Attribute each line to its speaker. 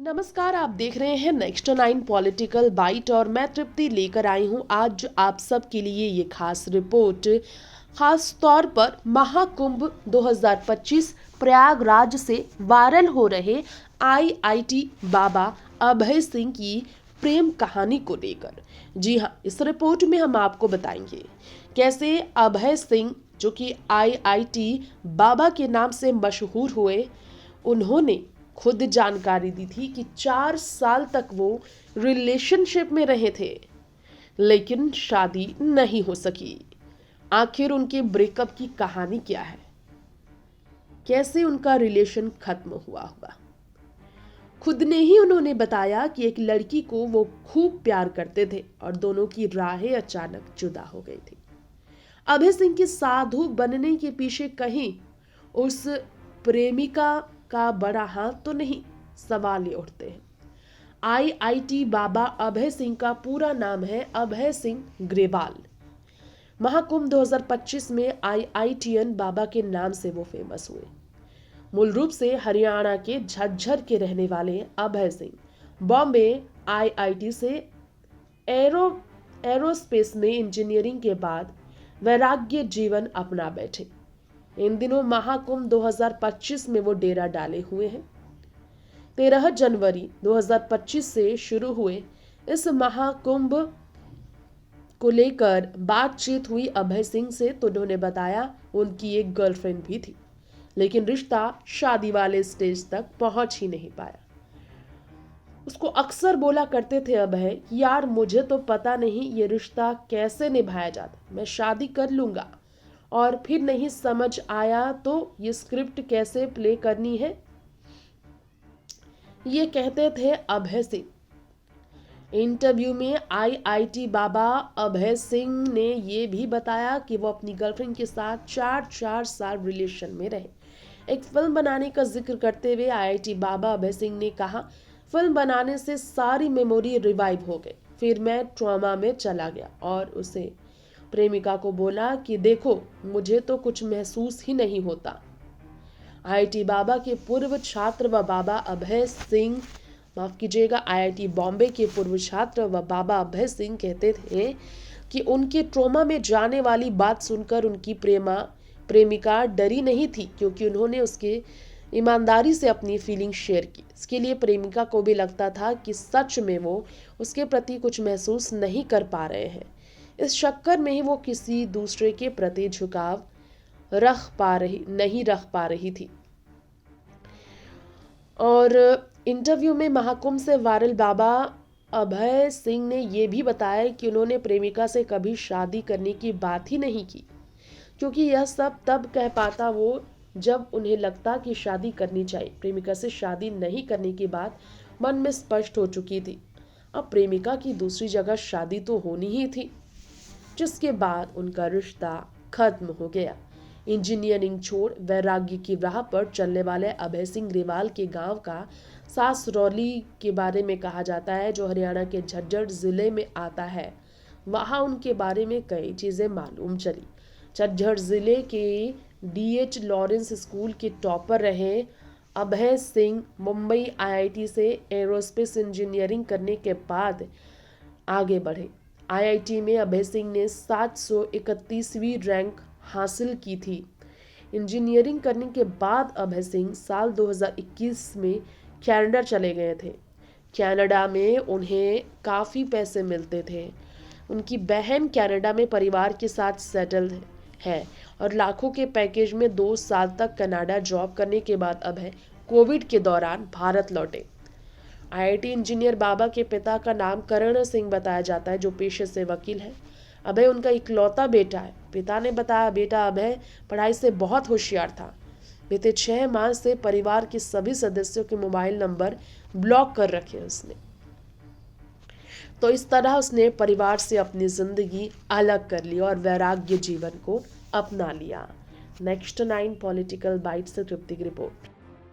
Speaker 1: नमस्कार, आप देख रहे हैं नेक्स्ट 9 पॉलिटिकल बाइट और मैं तृप्ति लेकर आई हूं आज आप सब के लिए ये खास रिपोर्ट। खास तौर पर महाकुंभ 2025 प्रयागराज से वायरल हो रहे आईआईटी बाबा अभय सिंह की प्रेम कहानी को लेकर। जी हाँ, इस रिपोर्ट में हम आपको बताएंगे कैसे अभय सिंह, जो कि आईआईटी बाबा के नाम से मशहूर हुए, उन्होंने खुद जानकारी दी थी कि 4 साल तक वो रिलेशनशिप में रहे थे लेकिन शादी नहीं हो सकी। आखिर उनके ब्रेकअप की कहानी क्या है, कैसे उनका रिलेशन खत्म हुआ होगा। खुद ने ही उन्होंने बताया कि एक लड़की को वो खूब प्यार करते थे और दोनों की राहें अचानक जुदा हो गई थी। अभय सिंह के साधु बनने के पीछे कहीं उस प्रेमिका का बड़ा हाथ तो नहीं, सवाल ये उठते हैं। आईआईटी बाबा अभय सिंह का पूरा नाम है अभय सिंह ग्रेवाल। महाकुंभ 2025 में आईआईटीएन बाबा के नाम से वो फेमस हुए। मूल रूप से हरियाणा के झज्जर के रहने वाले अभय सिंह बॉम्बे आईआईटी से एरोस्पेस में इंजीनियरिंग के बाद वैराग्य जीवन अपना बैठे। इन दिनों महाकुंभ 2025 में वो डेरा डाले हुए हैं। 13 जनवरी 2025 से शुरू हुए इस महाकुंभ को लेकर बातचीत हुई अभय सिंह से, तो उन्होंने बताया उनकी एक गर्लफ्रेंड भी थी लेकिन रिश्ता शादी वाले स्टेज तक पहुंच ही नहीं पाया। उसको अक्सर बोला करते थे अभय, यार मुझे तो पता नहीं ये रिश्ता कैसे निभाया जाता, मैं शादी कर लूंगा और फिर नहीं समझ आया तो ये स्क्रिप्ट कैसे प्ले करनी है, ये कहते थे अभय सिंह। इंटरव्यू में आईआईटी बाबा अभय सिंह ने ये भी बताया कि वो अपनी गर्लफ्रेंड के साथ 4 साल रिलेशन में रहे। एक फिल्म बनाने का जिक्र करते हुए आईआईटी बाबा अभय सिंह ने कहा, फिल्म बनाने से सारी मेमोरी रिवाइव हो गई, फिर मैं ट्रॉमा में चला गया और उसे प्रेमिका को बोला कि देखो मुझे तो कुछ महसूस ही नहीं होता। आईआईटी बाबा के पूर्व छात्र व बाबा अभय सिंह, माफ कीजिएगा, आईआईटी बॉम्बे के पूर्व छात्र व बाबा अभय सिंह कहते थे कि उनके ट्रॉमा में जाने वाली बात सुनकर उनकी प्रेमिका डरी नहीं थी, क्योंकि उन्होंने उसके ईमानदारी से अपनी फीलिंग शेयर की। इसके लिए प्रेमिका को भी लगता था कि सच में वो उसके प्रति कुछ महसूस नहीं कर पा रहे हैं। इस चक्कर में ही वो किसी दूसरे के प्रति झुकाव नहीं रख पा रही थी। और इंटरव्यू में महाकुंभ से वायरल बाबा अभय सिंह ने यह भी बताया कि उन्होंने प्रेमिका से कभी शादी करने की बात ही नहीं की, क्योंकि यह सब तब कह पाता वो जब उन्हें लगता कि शादी करनी चाहिए। प्रेमिका से शादी नहीं करने की बात मन में स्पष्ट हो चुकी थी। अब प्रेमिका की दूसरी जगह शादी तो होनी ही थी, जिसके बाद उनका रिश्ता खत्म हो गया। इंजीनियरिंग छोड़ वैराग्य की राह पर चलने वाले अभय सिंह ग्रेवाल के गांव का सासरौली के बारे में कहा जाता है, जो हरियाणा के झज्जर जिले में आता है। वहां उनके बारे में कई चीजें मालूम चली। झज्जर जिले के डीएच लॉरेंस स्कूल के टॉपर रहे अभय सिंह मुंबई आईआईटी से एरोस्पेस इंजीनियरिंग करने के बाद आगे बढ़े। आईआईटी में अभय सिंह ने 731वीं रैंक हासिल की थी। इंजीनियरिंग करने के बाद अभय सिंह साल 2021 में कनाडा चले गए थे। कनाडा में उन्हें काफ़ी पैसे मिलते थे। उनकी बहन कनाडा में परिवार के साथ सेटल है और लाखों के पैकेज में 2 साल तक कनाडा जॉब करने के बाद अभय कोविड के दौरान भारत लौटे। आईआईटी इंजीनियर बाबा के पिता का नाम करण सिंह बताया जाता है, जो पेशे से वकील है। अभय उनका इकलौता बेटा है। पिता ने बताया, बेटा अभय पढ़ाई से बहुत होशियार था। बीते 6 माह से परिवार के सभी सदस्यों के मोबाइल नंबर ब्लॉक कर रखे उसने। तो इस तरह उसने परिवार से अपनी जिंदगी अलग कर ली और वैराग्य जीवन को अपना लिया। नेक्स्ट 9 पॉलिटिकल बाइट से तृप्ति की रिपोर्ट।